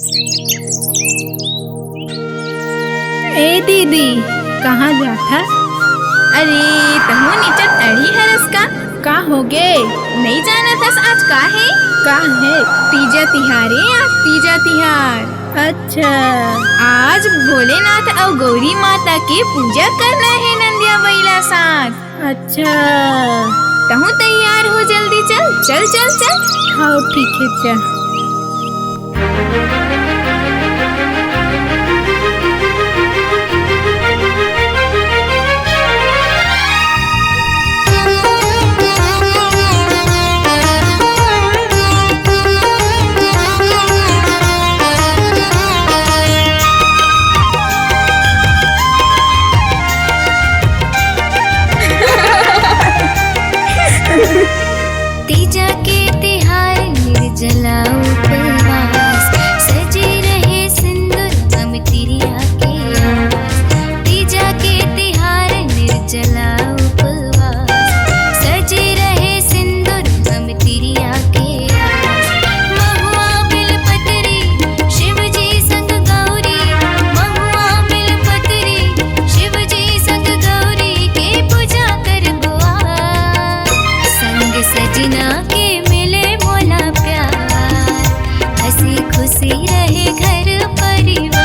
ए दीदी, कहाँ जाता? अरे तहु नीचे तड़ी हरस का हो गे? नहीं जाना थस आज का है? का है? तीजा तिहारे आज तीजा तिहार। अच्छा, आज भोलेनाथ और गौरी माता की पूजा करना है नंदिया बैला साथ। अच्छा। तहु तैयार हो, जल्दी चल चल चल चल। हाँ ठीक है, चल। तीजा के तिहार निर्जला उपवास, सजे रहे सिंदूर हम तिरिया के आस। तीजा के तिहार निर्जला उपवास, सजे रहे सिंदूर हम तिरिया के आस। महुआ बिलपत्री शिव जी संग गौरी, महुआ बिलपत्री शिव जी संग गौरी के पूजा करबो आज। संग सजना के मिले मोला प्यार, हंसी खुशी रहे घर परिवार।